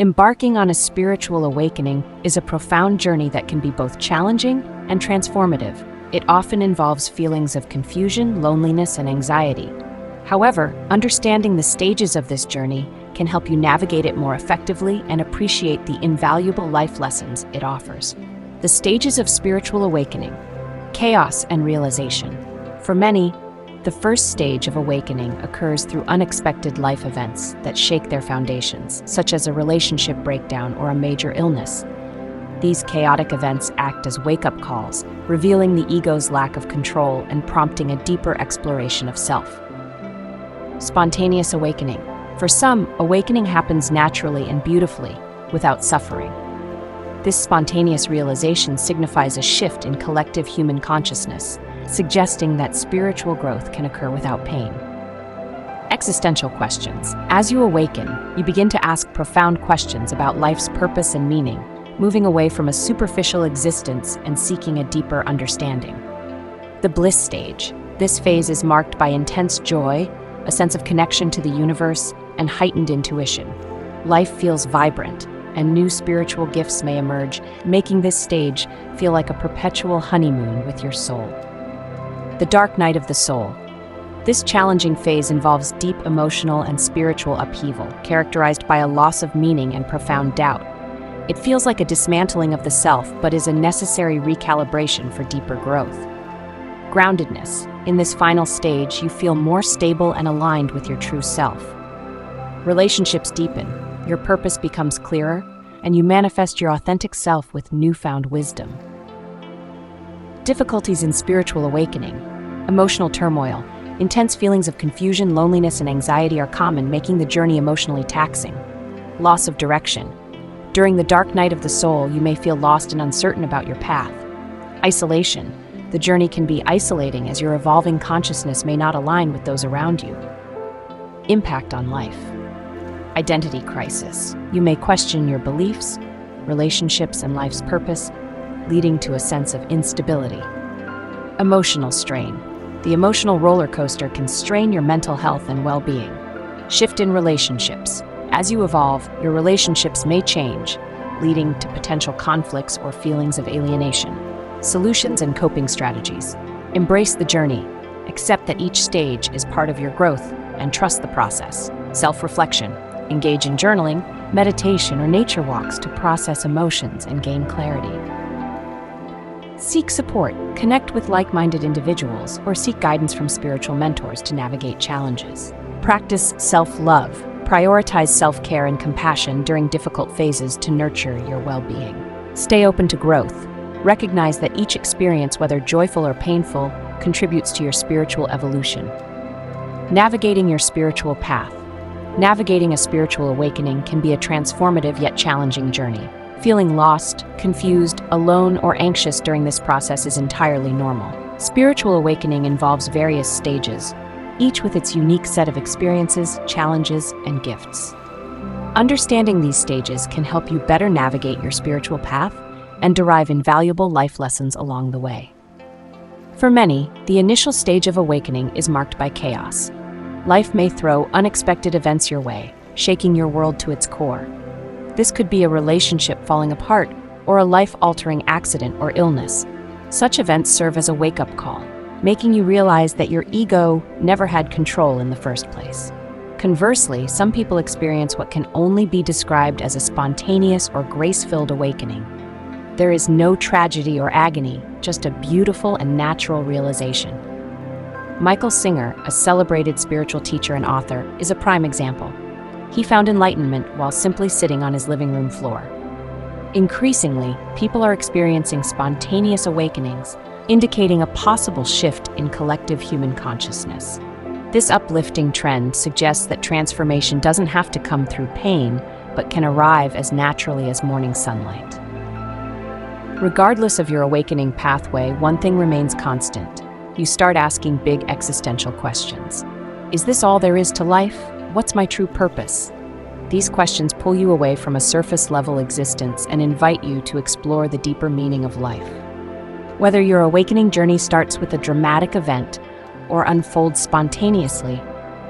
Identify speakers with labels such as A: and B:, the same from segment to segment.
A: Embarking on a spiritual awakening is a profound journey that can be both challenging and transformative. It often involves feelings of confusion, loneliness, and anxiety. However, understanding the stages of this journey can help you navigate it more effectively and appreciate the invaluable life lessons it offers. The stages of spiritual awakening: chaos and realization. For many, the first stage of awakening occurs through unexpected life events that shake their foundations, such as a relationship breakdown or a major illness. These chaotic events act as wake-up calls, revealing the ego's lack of control and prompting a deeper exploration of self. Spontaneous awakening. For some, awakening happens naturally and beautifully, without suffering. This spontaneous realization signifies a shift in collective human consciousness, suggesting that spiritual growth can occur without pain. Existential questions. As you awaken, you begin to ask profound questions about life's purpose and meaning, moving away from a superficial existence and seeking a deeper understanding. The bliss stage. This phase is marked by intense joy, a sense of connection to the universe, and heightened intuition. Life feels vibrant, and new spiritual gifts may emerge, making this stage feel like a perpetual honeymoon with your soul. The dark night of the soul. This challenging phase involves deep emotional and spiritual upheaval, characterized by a loss of meaning and profound doubt. It feels like a dismantling of the self, but is a necessary recalibration for deeper growth. Groundedness. In this final stage, you feel more stable and aligned with your true self. Relationships deepen, your purpose becomes clearer, and you manifest your authentic self with newfound wisdom. Difficulties in spiritual awakening. Emotional turmoil. Intense feelings of confusion, loneliness, and anxiety are common, making the journey emotionally taxing. Loss of direction. During the dark night of the soul, you may feel lost and uncertain about your path. Isolation. The journey can be isolating as your evolving consciousness may not align with those around you. Impact on life. Identity crisis. You may question your beliefs, relationships, and life's purpose, leading to a sense of instability. Emotional strain. The emotional roller coaster can strain your mental health and well-being. Shift in relationships. As you evolve, your relationships may change, leading to potential conflicts or feelings of alienation. Solutions and coping strategies. Embrace the journey. Accept that each stage is part of your growth and trust the process. Self-reflection. Engage in journaling, meditation, or nature walks to process emotions and gain clarity. Seek support. Connect with like-minded individuals or seek guidance from spiritual mentors to navigate challenges. Practice self-love. Prioritize self-care and compassion during difficult phases to nurture your well-being. Stay open to growth. Recognize that each experience, whether joyful or painful, contributes to your spiritual evolution. Navigating your spiritual path. Navigating a spiritual awakening can be a transformative yet challenging journey. Feeling lost, confused, alone, or anxious during this process is entirely normal. Spiritual awakening involves various stages, each with its unique set of experiences, challenges, and gifts. Understanding these stages can help you better navigate your spiritual path and derive invaluable life lessons along the way. For many, the initial stage of awakening is marked by chaos. Life may throw unexpected events your way, shaking your world to its core. This could be a relationship falling apart or a life-altering accident or illness. Such events serve as a wake-up call, making you realize that your ego never had control in the first place. Conversely, some people experience what can only be described as a spontaneous or grace-filled awakening. There is no tragedy or agony, just a beautiful and natural realization. Michael Singer, a celebrated spiritual teacher and author, is a prime example. He found enlightenment while simply sitting on his living room floor. Increasingly, people are experiencing spontaneous awakenings, indicating a possible shift in collective human consciousness. This uplifting trend suggests that transformation doesn't have to come through pain, but can arrive as naturally as morning sunlight. Regardless of your awakening pathway, one thing remains constant. You start asking big existential questions. Is this all there is to life? What's my true purpose? These questions pull you away from a surface-level existence and invite you to explore the deeper meaning of life. Whether your awakening journey starts with a dramatic event or unfolds spontaneously,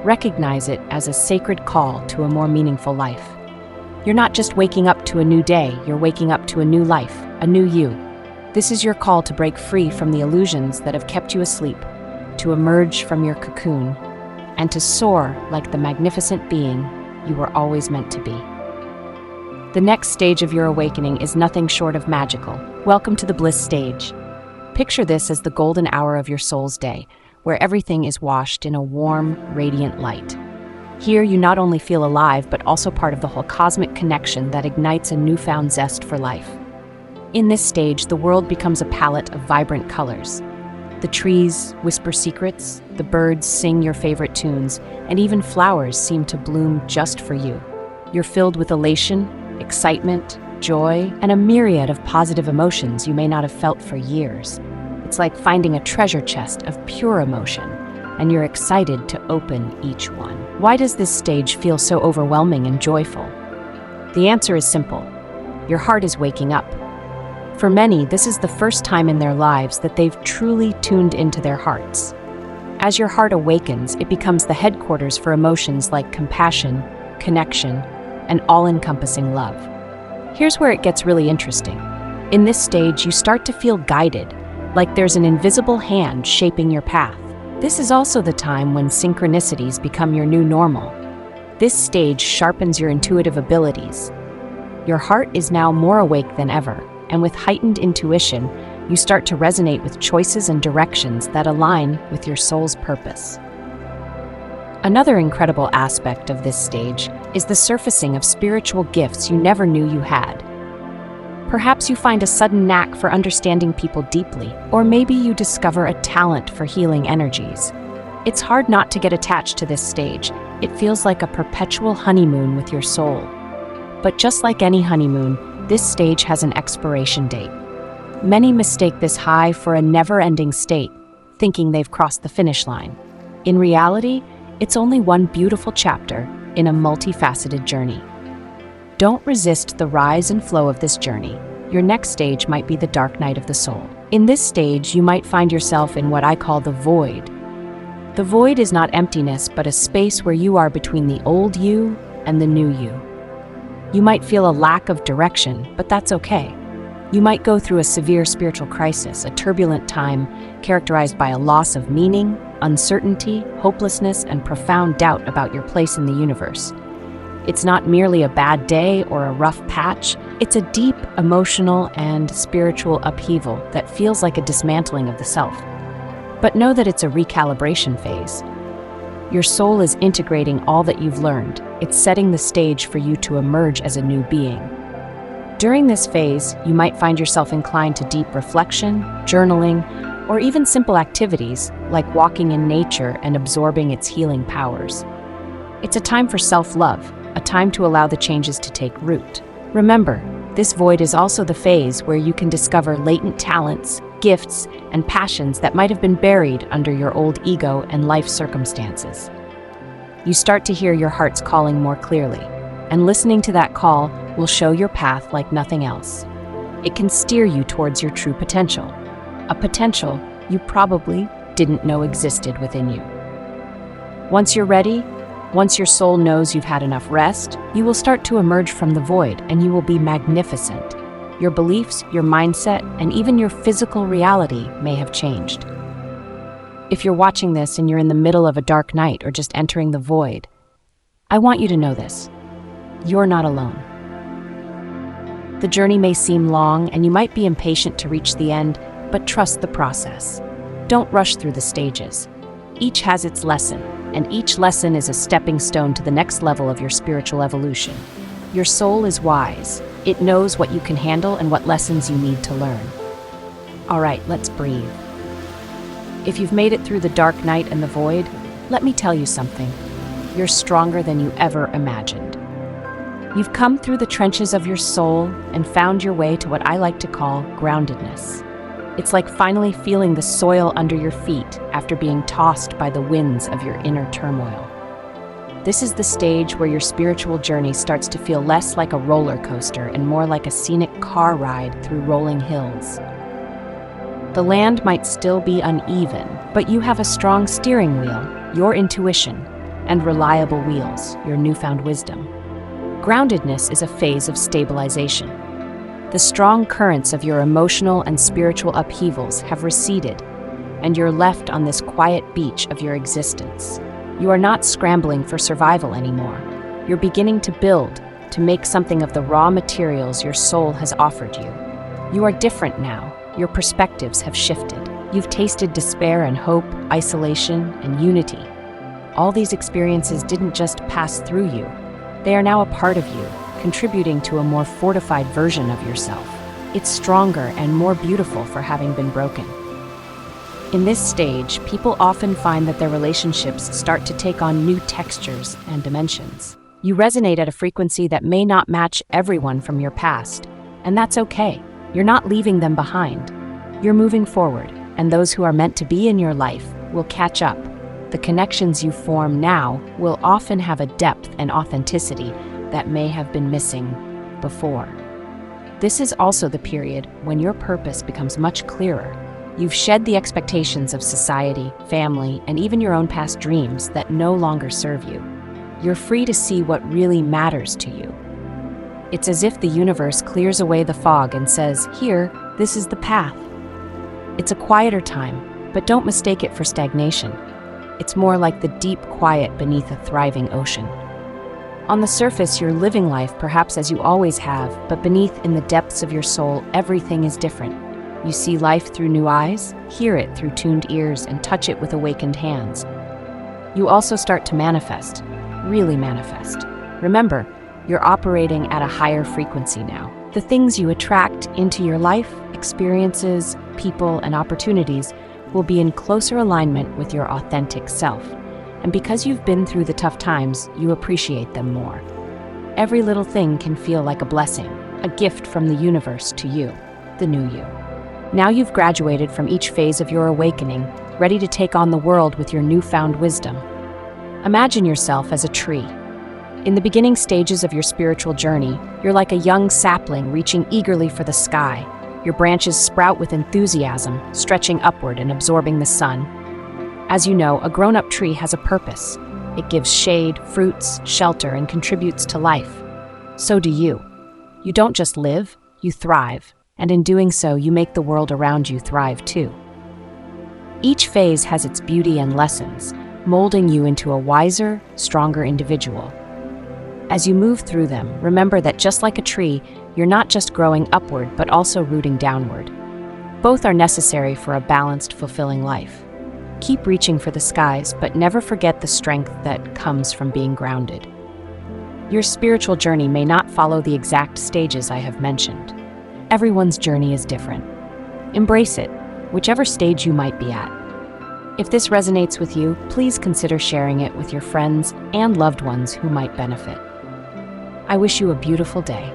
A: recognize it as a sacred call to a more meaningful life. You're not just waking up to a new day, you're waking up to a new life, a new you. This is your call to break free from the illusions that have kept you asleep, to emerge from your cocoon, and to soar like the magnificent being you were always meant to be. The next stage of your awakening is nothing short of magical. Welcome to the Bliss stage. Picture this as the golden hour of your soul's day, where everything is washed in a warm, radiant light. Here, you not only feel alive, but also part of the whole cosmic connection that ignites a newfound zest for life. In this stage, the world becomes a palette of vibrant colors. The trees whisper secrets, the birds sing your favorite tunes, and even flowers seem to bloom just for you. You're filled with elation, excitement, joy, and a myriad of positive emotions you may not have felt for years. It's like finding a treasure chest of pure emotion, and you're excited to open each one. Why does this stage feel so overwhelming and joyful? The answer is simple. Your heart is waking up. For many, this is the first time in their lives that they've truly tuned into their hearts. As your heart awakens, it becomes the headquarters for emotions like compassion, connection, and all-encompassing love. Here's where it gets really interesting. In this stage, you start to feel guided, like there's an invisible hand shaping your path. This is also the time when synchronicities become your new normal. This stage sharpens your intuitive abilities. Your heart is now more awake than ever, and with heightened intuition, you start to resonate with choices and directions that align with your soul's purpose. Another incredible aspect of this stage is the surfacing of spiritual gifts you never knew you had. Perhaps you find a sudden knack for understanding people deeply, or maybe you discover a talent for healing energies. It's hard not to get attached to this stage. It feels like a perpetual honeymoon with your soul. But just like any honeymoon, this stage has an expiration date. Many mistake this high for a never-ending state, thinking they've crossed the finish line. In reality, it's only one beautiful chapter in a multifaceted journey. Don't resist the rise and flow of this journey. Your next stage might be the dark night of the soul. In this stage, you might find yourself in what I call the void. The void is not emptiness, but a space where you are between the old you and the new you. You might feel a lack of direction, but that's okay. You might go through a severe spiritual crisis, a turbulent time characterized by a loss of meaning, uncertainty, hopelessness, and profound doubt about your place in the universe. It's not merely a bad day or a rough patch, it's a deep emotional and spiritual upheaval that feels like a dismantling of the self. But know that it's a recalibration phase. Your soul is integrating all that you've learned. It's setting the stage for you to emerge as a new being. During this phase, you might find yourself inclined to deep reflection, journaling, or even simple activities like walking in nature and absorbing its healing powers. It's a time for self-love, a time to allow the changes to take root. Remember, this void is also the phase where you can discover latent talents, gifts, and passions that might have been buried under your old ego and life circumstances. You start to hear your heart's calling more clearly, and listening to that call will show your path like nothing else. It can steer you towards your true potential, a potential you probably didn't know existed within you. Once you're ready, once your soul knows you've had enough rest, you will start to emerge from the void, and you will be magnificent. Your beliefs, your mindset, and even your physical reality may have changed. If you're watching this and you're in the middle of a dark night or just entering the void, I want you to know this. You're not alone. The journey may seem long, and you might be impatient to reach the end, but trust the process. Don't rush through the stages. Each has its lesson, and each lesson is a stepping stone to the next level of your spiritual evolution. Your soul is wise. It knows what you can handle and what lessons you need to learn. All right, let's breathe. If you've made it through the dark night and the void, let me tell you something. You're stronger than you ever imagined. You've come through the trenches of your soul and found your way to what I like to call groundedness. It's like finally feeling the soil under your feet after being tossed by the winds of your inner turmoil. This is the stage where your spiritual journey starts to feel less like a roller coaster and more like a scenic car ride through rolling hills. The land might still be uneven, but you have a strong steering wheel, your intuition, and reliable wheels, your newfound wisdom. Groundedness is a phase of stabilization. The strong currents of your emotional and spiritual upheavals have receded, and you're left on this quiet beach of your existence. You are not scrambling for survival anymore. You're beginning to build, to make something of the raw materials your soul has offered you. You are different now. Your perspectives have shifted. You've tasted despair and hope, isolation and unity. All these experiences didn't just pass through you. They are now a part of you, contributing to a more fortified version of yourself. It's stronger and more beautiful for having been broken. In this stage, people often find that their relationships start to take on new textures and dimensions. You resonate at a frequency that may not match everyone from your past, and that's okay. You're not leaving them behind. You're moving forward, and those who are meant to be in your life will catch up. The connections you form now will often have a depth and authenticity that may have been missing before. This is also the period when your purpose becomes much clearer. You've shed the expectations of society, family, and even your own past dreams that no longer serve you. You're free to see what really matters to you. It's as if the universe clears away the fog and says, "Here, this is the path." It's a quieter time, but don't mistake it for stagnation. It's more like the deep quiet beneath a thriving ocean. On the surface, you're living life perhaps as you always have, but beneath, in the depths of your soul, everything is different. You see life through new eyes, hear it through tuned ears, and touch it with awakened hands. You also start to manifest, really manifest. Remember, you're operating at a higher frequency now. The things you attract into your life, experiences, people, and opportunities will be in closer alignment with your authentic self. And because you've been through the tough times, you appreciate them more. Every little thing can feel like a blessing, a gift from the universe to you, the new you. Now you've graduated from each phase of your awakening, ready to take on the world with your newfound wisdom. Imagine yourself as a tree. In the beginning stages of your spiritual journey, you're like a young sapling reaching eagerly for the sky. Your branches sprout with enthusiasm, stretching upward and absorbing the sun. As you know, a grown-up tree has a purpose. It gives shade, fruits, shelter, and contributes to life. So do you. You don't just live, you thrive. And in doing so, you make the world around you thrive too. Each phase has its beauty and lessons, molding you into a wiser, stronger individual. As you move through them, remember that just like a tree, you're not just growing upward, but also rooting downward. Both are necessary for a balanced, fulfilling life. Keep reaching for the skies, but never forget the strength that comes from being grounded. Your spiritual journey may not follow the exact stages I have mentioned. Everyone's journey is different. Embrace it, whichever stage you might be at. If this resonates with you, please consider sharing it with your friends and loved ones who might benefit. I wish you a beautiful day.